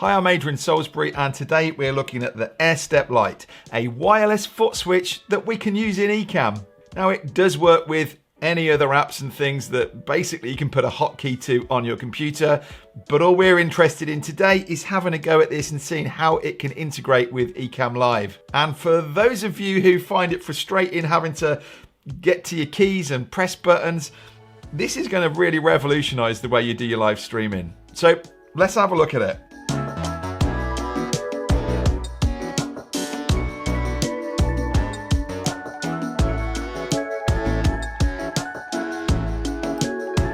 Hi, I'm Adrian Salisbury, and today we're looking at the AIRSTEP Lite, a wireless foot switch that we can use in Ecamm. Now, it does work with any other apps and things that basically you can put a hotkey to on your computer, but all we're interested in today is having a go at this and seeing how it can integrate with Ecamm Live. And for those of you who find it frustrating having to get to your keys and press buttons, this is going to really revolutionize the way you do your live streaming. So let's have a look at it.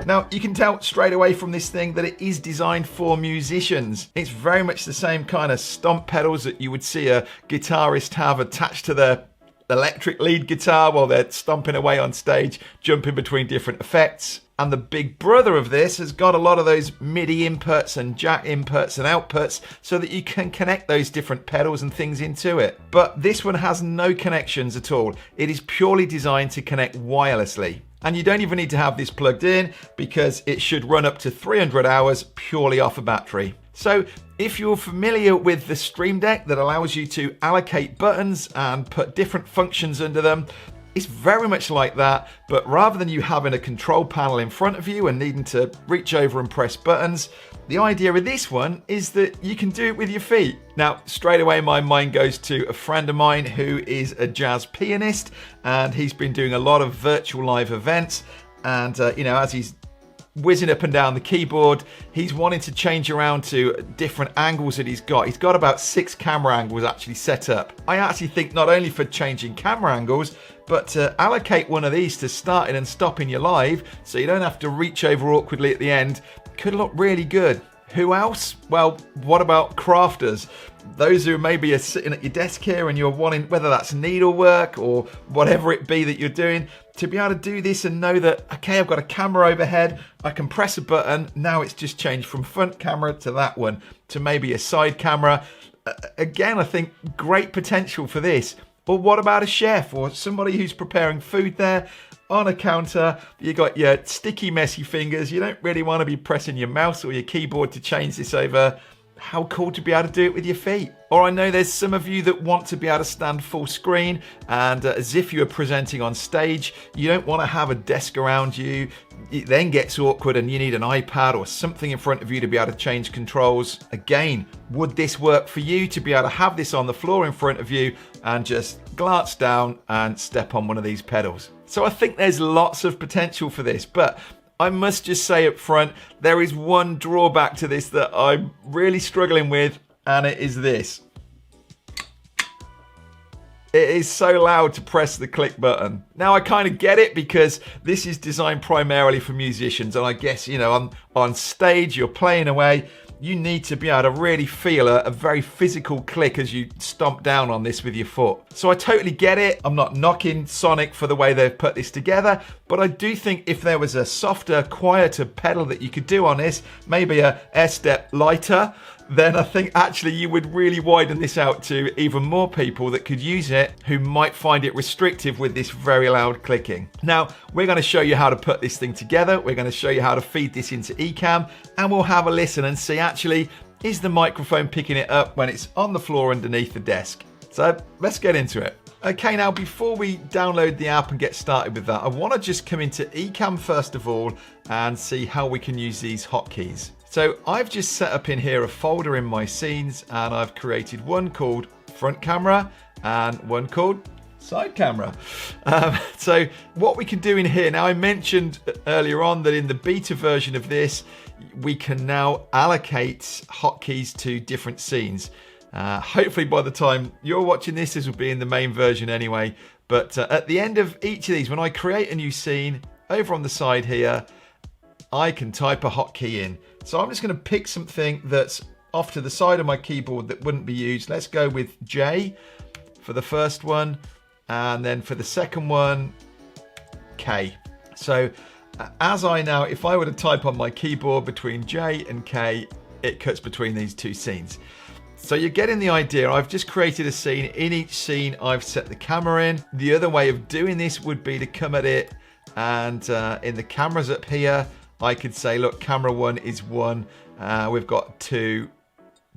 Now, you can tell straight away from this thing that it is designed for musicians. It's very much the same kind of stomp pedals that you would see a guitarist have attached to their electric lead guitar while they're stomping away on stage, jumping between different effects. And the big brother of this has got a lot of those MIDI inputs and jack inputs and outputs so that you can connect those different pedals and things into it. But this one has no connections at all. It is purely designed to connect wirelessly. And you don't even need to have this plugged in because it should run up to 300 hours purely off a battery. So if you're familiar with the Stream Deck that allows you to allocate buttons and put different functions under them, it's very much like that, but rather than you having a control panel in front of you and needing to reach over and press buttons, the idea of this one is that you can do it with your feet. Now, straight away my mind goes to a friend of mine who is a jazz pianist, and he's been doing a lot of virtual live events, and as he's whizzing up and down the keyboard, he's wanting to change around to different angles that he's got. He's got about 6 camera angles actually set up. I actually think not only for changing camera angles, but to allocate one of these to starting and stopping your live so you don't have to reach over awkwardly at the end could look really good. Who else? Well, what about crafters? Those who maybe are sitting at your desk here and you're wanting, whether that's needlework or whatever it be that you're doing, to be able to do this and know that, okay, I've got a camera overhead, I can press a button, now it's just changed from front camera to that one, to maybe a side camera. Again, I think great potential for this. But what about a chef or somebody who's preparing food there? On a counter, you got your sticky, messy fingers. You don't really want to be pressing your mouse or your keyboard to change this over. How cool to be able to do it with your feet. Or I know there's some of you that want to be able to stand full screen and as if you are presenting on stage, you don't want to have a desk around you. It then gets awkward and you need an iPad or something in front of you to be able to change controls. Again, would this work for you to be able to have this on the floor in front of you and just glance down and step on one of these pedals? So I think there's lots of potential for this, but I must just say up front, there is one drawback to this that I'm really struggling with, and it is this. It is so loud to press the click button. Now, I kind of get it because this is designed primarily for musicians, and I guess, on stage, you're playing away, you need to be able to really feel a very physical click as you stomp down on this with your foot. So I totally get it. I'm not knocking Sonic for the way they've put this together, but I do think if there was a softer, quieter pedal that you could do on this, maybe a AIRSTEP lighter, then I think actually you would really widen this out to even more people that could use it who might find it restrictive with this very loud clicking. Now, we're going to show you how to put this thing together. We're going to show you how to feed this into Ecamm, and we'll have a listen and see actually, is the microphone picking it up when it's on the floor underneath the desk? So let's get into it. Okay, now before we download the app and get started with that, I want to just come into Ecamm first of all and see how we can use these hotkeys. So I've just set up in here a folder in my scenes, and I've created one called front camera and one called side camera. So what we can do in here, now I mentioned earlier on that in the beta version of this, we can now allocate hotkeys to different scenes. Hopefully by the time you're watching this will be in the main version anyway. But at the end of each of these, when I create a new scene, over on the side here, I can type a hotkey in. So I'm just going to pick something that's off to the side of my keyboard that wouldn't be used. Let's go with J for the first one, and then for the second one, K. So as if I were to type on my keyboard between J and K, it cuts between these two scenes. So you're getting the idea. I've just created a scene. In each scene, I've set the camera in. The other way of doing this would be to come at it, and in the cameras up here, I could say, look, camera 1 is 1. We've got 2,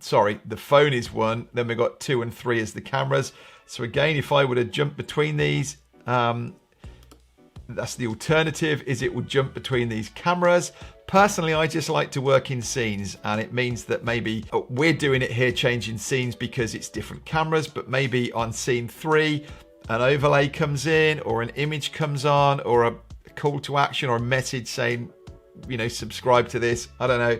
sorry, the phone is 1, then we've got 2 and 3 as the cameras. So again, if I were to jump between these, that's the alternative, is it will jump between these cameras. Personally, I just like to work in scenes, and it means that maybe we're doing it here, changing scenes because it's different cameras, but maybe on scene 3, an overlay comes in, or an image comes on, or a call to action, or a message saying, you know, subscribe to this. I don't know.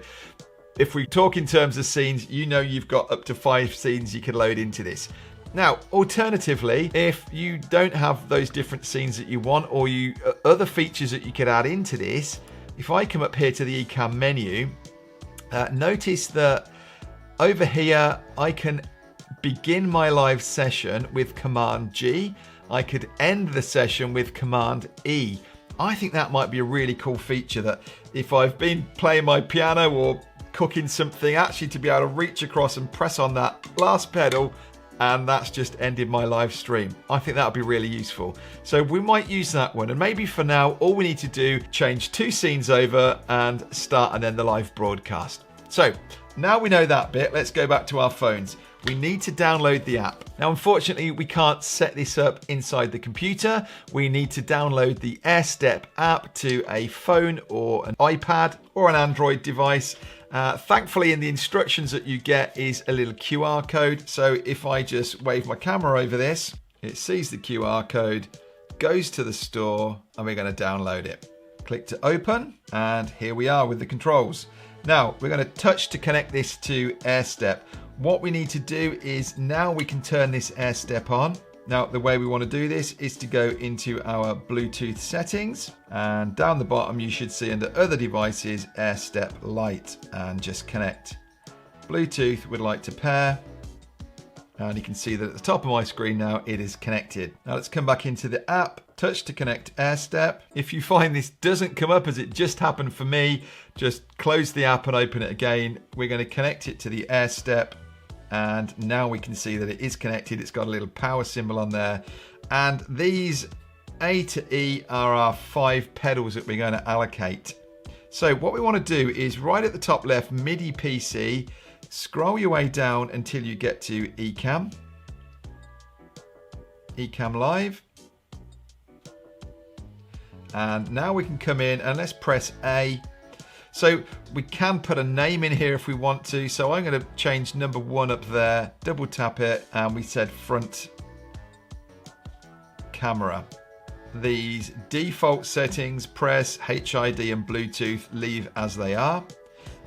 If we talk in terms of scenes, you know you've got up to 5 scenes you can load into this. Now, alternatively, if you don't have those different scenes that you want, or you other features that you could add into this, if I come up here to the Ecamm menu, notice that over here I can begin my live session with Command G. I could end the session with Command E. I think that might be a really cool feature, that if I've been playing my piano or cooking something, actually to be able to reach across and press on that last pedal, and that's just ended my live stream. I think that would be really useful. So we might use that one, and maybe for now, all we need to do, change 2 scenes over and start and end the live broadcast. So now we know that bit, let's go back to our phones. We need to download the app. Now, unfortunately, we can't set this up inside the computer. We need to download the AIRSTEP app to a phone or an iPad or an Android device. Thankfully, in the instructions that you get is a little QR code. So if I just wave my camera over this, it sees the QR code, goes to the store, and we're going to download it. Click to open, and here we are with the controls. Now, we're going to touch to connect this to AIRSTEP. What we need to do is now we can turn this AIRSTEP on. Now, the way we want to do this is to go into our Bluetooth settings, and down the bottom you should see under other devices AIRSTEP Lite, and just connect. Bluetooth would like to pair, and you can see that at the top of my screen now it is connected. Now let's come back into the app, touch to connect AIRSTEP. If you find this doesn't come up, as it just happened for me, just close the app and open it again. We're going to connect it to the AIRSTEP. And now we can see that it is connected. It's got a little power symbol on there. And these A to E are our 5 pedals that we're going to allocate. So what we want to do is right at the top left, MIDI PC, scroll your way down until you get to Ecamm. Ecamm Live. And now we can come in and let's press A. So we can put a name in here if we want to. So I'm going to change number 1 up there, double tap it, and we said front camera. These default settings, press, HID and Bluetooth, leave as they are.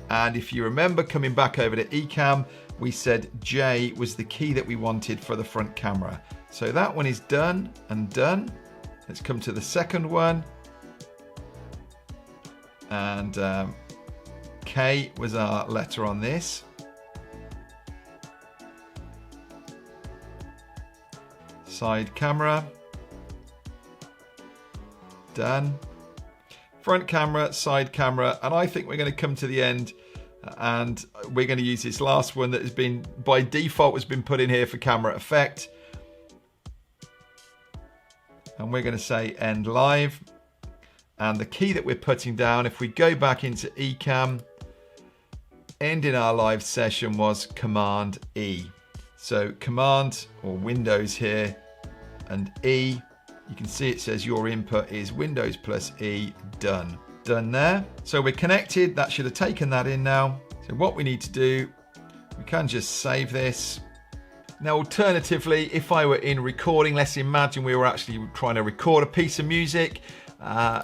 And if you remember coming back over to Ecamm, we said J was the key that we wanted for the front camera. So that one is done and done. Let's come to the second one. And K was our letter on this. Side camera. Done. Front camera, side camera, and I think we're going to come to the end and we're going to use this last one that has been, by default, has been put in here for camera effect. And we're going to say end live. And the key that we're putting down, if we go back into Ecamm, ending our live session was Command E. So Command or Windows here and E, you can see it says your input is Windows plus E, done. Done there. So we're connected, that should have taken that in now. So what we need to do, we can just save this. Now, alternatively, if I were in recording, let's imagine we were actually trying to record a piece of music.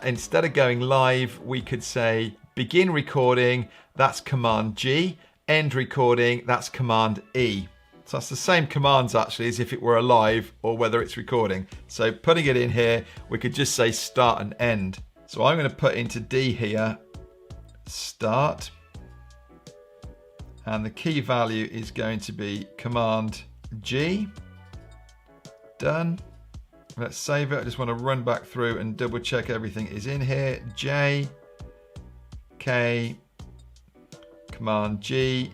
Instead of going live, we could say begin recording, that's Command G, end recording, that's Command E. So that's the same commands actually as if it were a live or whether it's recording. So putting it in here, we could just say start and end. So I'm going to put into D here, start. And the key value is going to be Command G. Done. Let's save it. I just want to run back through and double check everything is in here. J, K, Command G,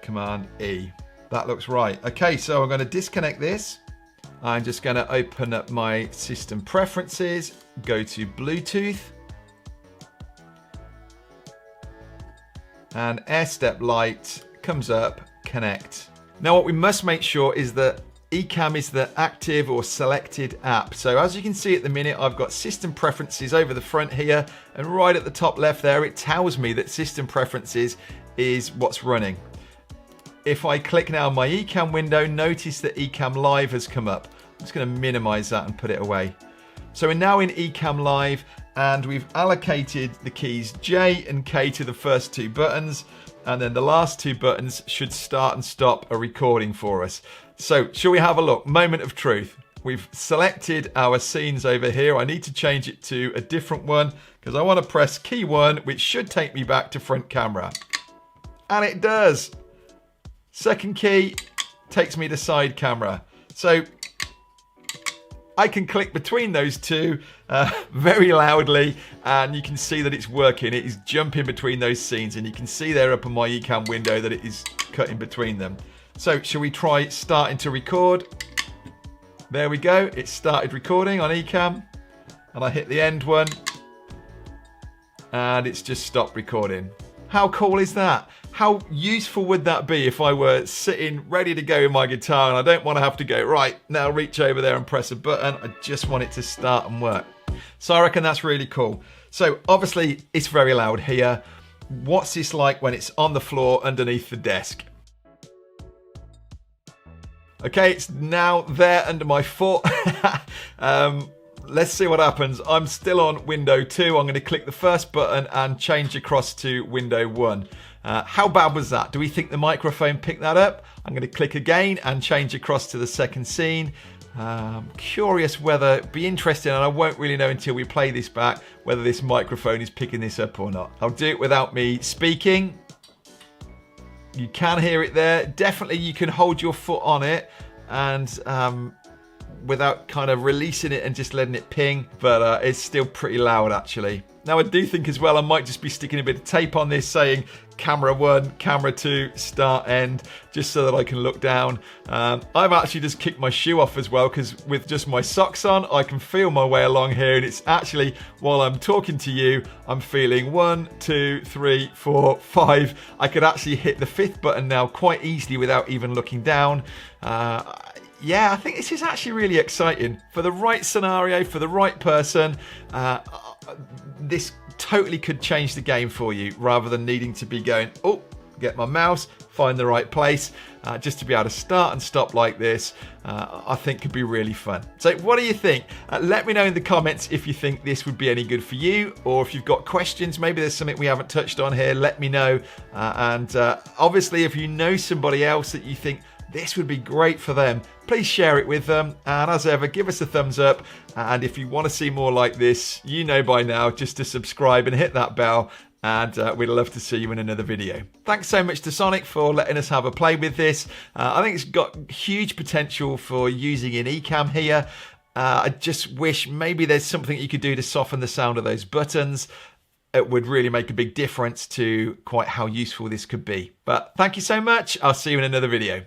Command E. That looks right. Okay, so I'm going to disconnect this. I'm just going to open up my system preferences, go to Bluetooth, and AIRSTEP Lite, comes up, connect. Now what we must make sure is that Ecamm is the active or selected app. So as you can see at the minute, I've got system preferences over the front here, and right at the top left there, it tells me that system preferences is what's running. If I click now on my Ecamm window, notice that Ecamm Live has come up. I'm just going to minimize that and put it away. So we're now in Ecamm Live, and we've allocated the keys J and K to the first two buttons, and then the last two buttons should start and stop a recording for us. So shall we have a look? Moment of truth. We've selected our scenes over here. I need to change it to a different one because I want to press key 1, which should take me back to front camera. And it does. Second key takes me to side camera. So I can click between those two very loudly, and you can see that it's working. It is jumping between those scenes, and you can see there up on my Ecamm window that it is cutting between them. So shall we try starting to record? There we go. It started recording on Ecamm, and I hit the end one, and it's just stopped recording. How cool is that? How useful would that be if I were sitting ready to go with my guitar and I don't want to have to go, right, now reach over there and press a button. I just want it to start and work. So I reckon that's really cool. So obviously it's very loud here. What's this like when it's on the floor underneath the desk? Okay, it's now there under my foot. Let's see what happens. I'm still on window 2. I'm going to click the first button and change across to window 1. How bad was that? Do we think the microphone picked that up? I'm going to click again and change across to the second scene. Curious whether, be interesting, and I won't really know until we play this back, whether this microphone is picking this up or not. I'll do it without me speaking. You can hear it there. Definitely you can hold your foot on it and without kind of releasing it and just letting it ping, but it's still pretty loud actually. Now I do think as well I might just be sticking a bit of tape on this saying camera 1, camera 2, start, end, just so that I can look down. I've actually just kicked my shoe off as well, because with just my socks on I can feel my way along here, and it's actually, while I'm talking to you, I'm feeling 1, 2, 3, 4, 5. I could actually hit the 5th button now quite easily without even looking down. Yeah, I think this is actually really exciting. For the right scenario, for the right person, this totally could change the game for you, rather than needing to be going, oh, get my mouse, find the right place. Just to be able to start and stop like this, I think could be really fun. So what do you think? Let me know in the comments if you think this would be any good for you, or if you've got questions, maybe there's something we haven't touched on here, let me know. And obviously if you know somebody else that you think this would be great for them, please share it with them. And as ever, give us a thumbs up. And if you want to see more like this, you know by now just to subscribe and hit that bell. And we'd love to see you in another video. Thanks so much to Sonic for letting us have a play with this. I think it's got huge potential for using in Ecamm here. I just wish maybe there's something you could do to soften the sound of those buttons. It would really make a big difference to quite how useful this could be. But thank you so much. I'll see you in another video.